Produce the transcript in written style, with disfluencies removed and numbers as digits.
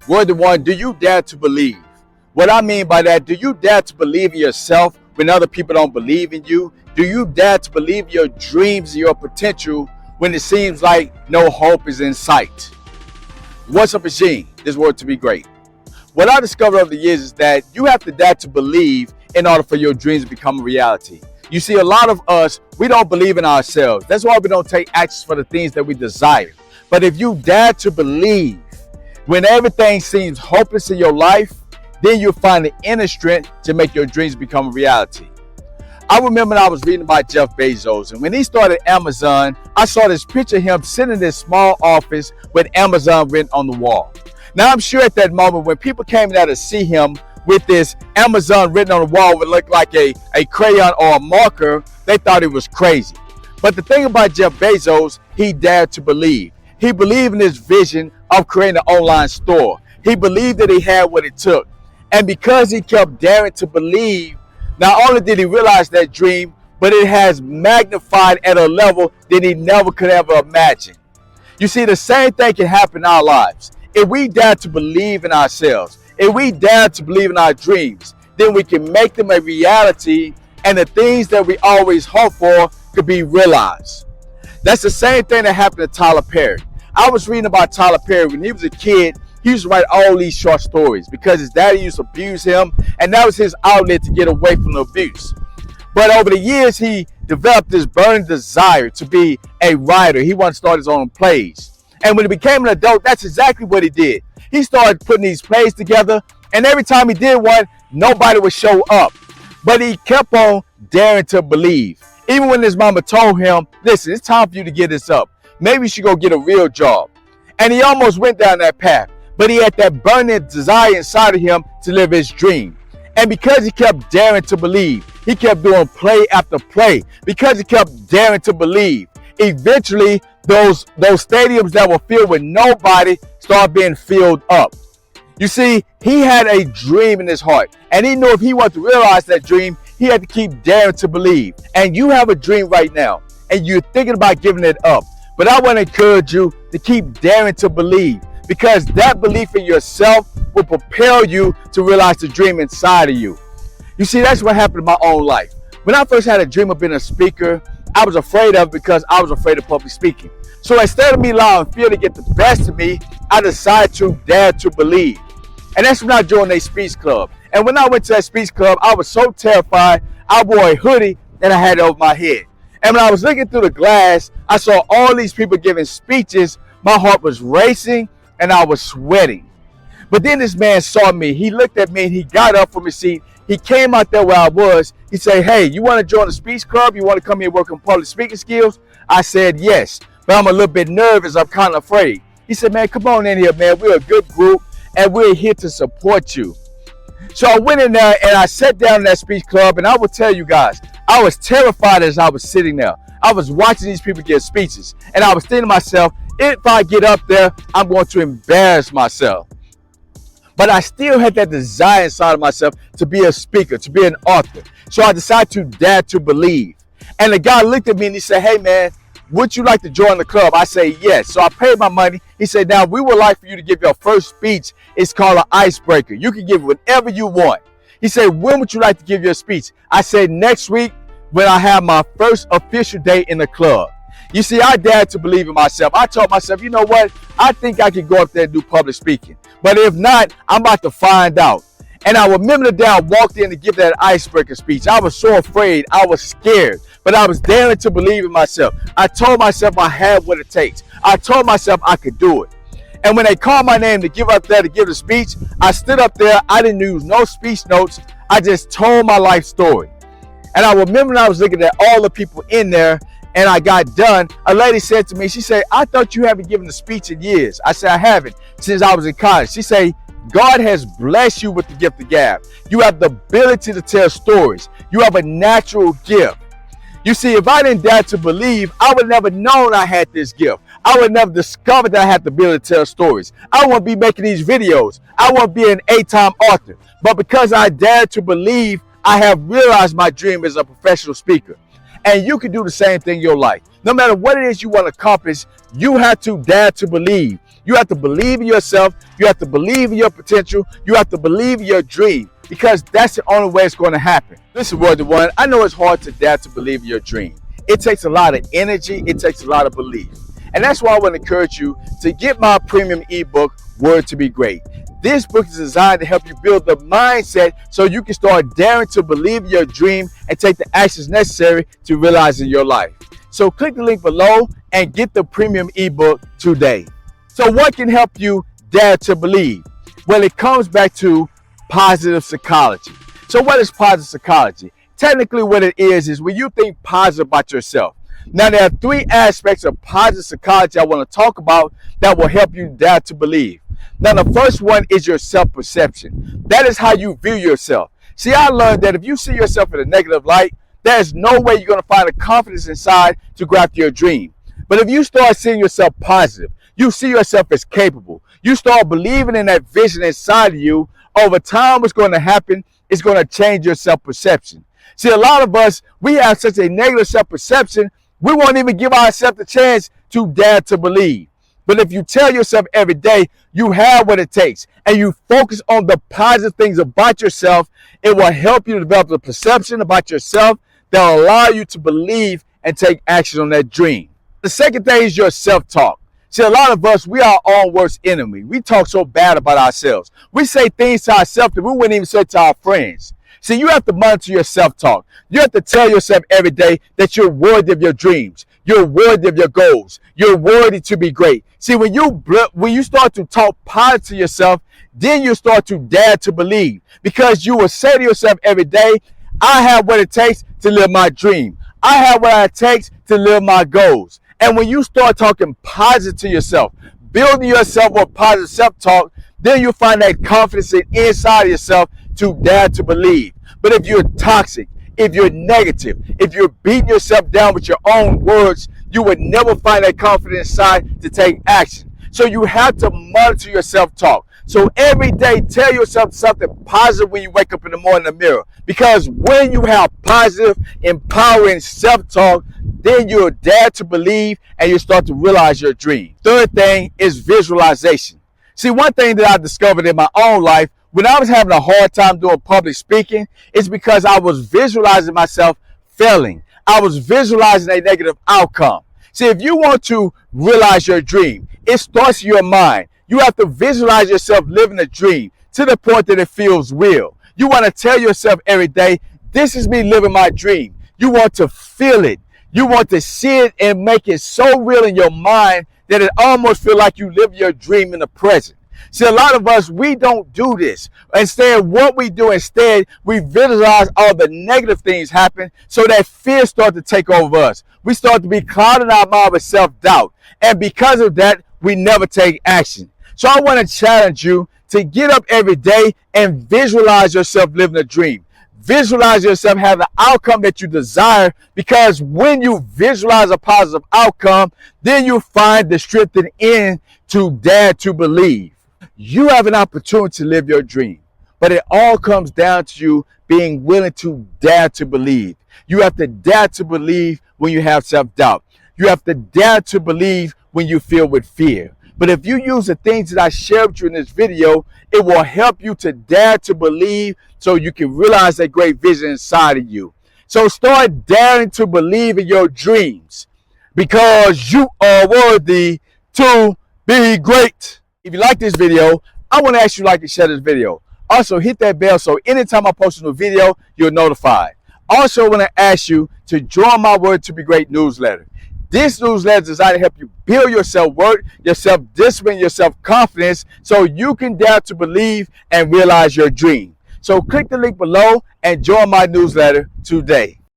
Word one, do you dare to believe? What I mean by that, do you dare to believe in yourself when other people don't believe in you? Do you dare to believe your dreams, your potential, when it seems like no hope is in sight? What's up, Gene? This word to be great. What I discovered over the years is that you have to dare to believe in order for your dreams to become a reality. You see, a lot of us, we don't believe in ourselves. That's why we don't take actions for the things that we desire. But if you dare to believe, when everything seems hopeless in your life, then you'll find the inner strength to make your dreams become a reality. I remember when I was reading about Jeff Bezos, and when he started Amazon, I saw this picture of him sitting in this small office with Amazon written on the wall. Now, I'm sure at that moment when people came there to see him with this Amazon written on the wall would look like a crayon or a marker, they thought it was crazy. But the thing about Jeff Bezos, he dared to believe. He believed in his vision of creating an online store. He believed that he had what it took. And because he kept daring to believe, not only did he realize that dream, but it has magnified at a level that he never could ever imagine. You see, the same thing can happen in our lives. If we dare to believe in ourselves, if we dare to believe in our dreams, then we can make them a reality, and the things that we always hope for could be realized. That's the same thing that happened to Tyler Perry. I was reading about Tyler Perry when he was a kid. He used to write all these short stories because his daddy used to abuse him, and that was his outlet to get away from the abuse. But over the years, he developed this burning desire to be a writer. He wanted to start his own plays. And when he became an adult, that's exactly what he did. He started putting these plays together, and every time he did one, nobody would show up. But he kept on daring to believe. Even when his mama told him, listen, it's time for you to get this up. Maybe you should go get a real job. And he almost went down that path. But he had that burning desire inside of him to live his dream. And because he kept daring to believe, he kept doing play after play. Because he kept daring to believe, eventually those stadiums that were filled with nobody started being filled up. You see, he had a dream in his heart, and he knew if he wanted to realize that dream, he had to keep daring to believe. And you have a dream right now, and you're thinking about giving it up. But I want to encourage you to keep daring to believe, because that belief in yourself will propel you to realize the dream inside of you. You see, that's what happened in my own life. When I first had a dream of being a speaker, I was afraid of it because I was afraid of public speaking. So instead of me allowing fear to get the best of me, I decided to dare to believe. And that's when I joined a speech club. And when I went to that speech club, I was so terrified, I wore a hoodie that I had over my head. And when I was looking through the glass, I saw all these people giving speeches. My heart was racing and I was sweating. But then this man saw me. He looked at me and he got up from his seat. He came out there where I was. He said, hey, you want to join the speech club? You want to come here and work on public speaking skills? I said, yes, but I'm a little bit nervous. I'm kind of afraid. He said, man, come on in here, man. We're a good group and we're here to support you. So I went in there and I sat down in that speech club, and I will tell you guys, I was terrified as I was sitting there. I was watching these people give speeches, and I was thinking to myself, if I get up there, I'm going to embarrass myself. But I still had that desire inside of myself to be a speaker, to be an author. So I decided to dare to believe. And the guy looked at me and he said, hey man, would you like to join the club? I say yes. So I paid my money. He said, now we would like for you to give your first speech. It's called an icebreaker. You can give whatever you want. He said, when would you like to give your speech? I said, next week when I have my first official day in the club. You see, I dared to believe in myself. I told myself, you know what? I think I can go up there and do public speaking. But if not, I'm about to find out. And I remember the day I walked in to give that icebreaker speech. I was so afraid. I was scared. But I was daring to believe in myself. I told myself I had what it takes. I told myself I could do it. And when they called my name to give up there to give the speech, I stood up there. I didn't use no speech notes. I just told my life story. And I remember when I was looking at all the people in there and I got done, a lady said to me, she said, I thought you haven't given a speech in years. I said, I haven't since I was in college. She said, God has blessed you with the gift of gab. You have the ability to tell stories. You have a natural gift. You see, if I didn't dare to believe, I would never known I had this gift. I would never discovered that I had the ability to tell stories. I wouldn't be making these videos. I wouldn't be an 8-time author. But because I dared to believe, I have realized my dream as a professional speaker. And you can do the same thing in your life. No matter what it is you want to accomplish, you have to dare to believe. You have to believe in yourself. You have to believe in your potential. You have to believe in your dream, because that's the only way it's going to happen. Listen, Word to One, I know it's hard to dare to believe in your dream. It takes a lot of energy. It takes a lot of belief. And that's why I want to encourage you to get my premium ebook, Word to Be Great. This book is designed to help you build the mindset so you can start daring to believe in your dream and take the actions necessary to realize in your life. So click the link below and get the premium ebook today. So what can help you dare to believe? Well, it comes back to positive psychology. So what is positive psychology? Technically what it is when you think positive about yourself. Now, there are three aspects of positive psychology I want to talk about that will help you dare to believe. Now, the first one is your self-perception. That is how you view yourself. See, I learned that if you see yourself in a negative light, there's no way you're going to find the confidence inside to go after your dream. But if you start seeing yourself positive, you see yourself as capable, you start believing in that vision inside of you, over time what's going to happen is going to change your self-perception. See, a lot of us, we have such a negative self-perception, we won't even give ourselves the chance to dare to believe. But if you tell yourself every day you have what it takes and you focus on the positive things about yourself, it will help you to develop a perception about yourself that will allow you to believe and take action on that dream. The second thing is your self-talk. See, a lot of us, we are our own worst enemy. We talk so bad about ourselves. We say things to ourselves that we wouldn't even say to our friends. See, you have to monitor your self-talk. You have to tell yourself every day that you're worthy of your dreams. You're worthy of your goals. You're worthy to be great. See, when you start to talk positive to yourself, then you start to dare to believe, because you will say to yourself every day, I have what it takes to live my dream. I have what it takes to live my goals. And when you start talking positive to yourself, building yourself with positive self-talk, then you find that confidence inside of yourself to dare to believe. But if you're toxic, if you're negative, if you're beating yourself down with your own words, you would never find that confidence inside to take action. So you have to monitor your self-talk. So every day, tell yourself something positive when you wake up in the morning in the mirror. Because when you have positive, empowering self-talk, then you'll dare to believe and you start to realize your dream. Third thing is visualization. See, one thing that I discovered in my own life, when I was having a hard time doing public speaking, it's because I was visualizing myself failing. I was visualizing a negative outcome. See, if you want to realize your dream, it starts in your mind. You have to visualize yourself living a dream to the point that it feels real. You want to tell yourself every day, this is me living my dream. You want to feel it. You want to see it and make it so real in your mind that it almost feels like you live your dream in the present. See, a lot of us, we don't do this. Instead, what we do instead, we visualize all the negative things happen so that fear starts to take over us. We start to be clouded our mind with self-doubt. And because of that, we never take action. So I want to challenge you to get up every day and visualize yourself living a dream. Visualize yourself having the outcome that you desire, because when you visualize a positive outcome, then you find the strength in to dare to believe. You have an opportunity to live your dream, but it all comes down to you being willing to dare to believe. You have to dare to believe when you have self-doubt. You have to dare to believe when you feel with fear. But if you use the things that I shared with you in this video, it will help you to dare to believe so you can realize that great vision inside of you. So start daring to believe in your dreams, because you are worthy to be great. If you like this video, I want to ask you to like and share this video. Also, hit that bell so anytime I post a new video, you're notified. Also, I want to ask you to join my Word to Be Great newsletter. This newsletter is designed to help you build your self-worth, your self-discipline, your self-confidence, so you can dare to believe and realize your dream. So click the link below and join my newsletter today.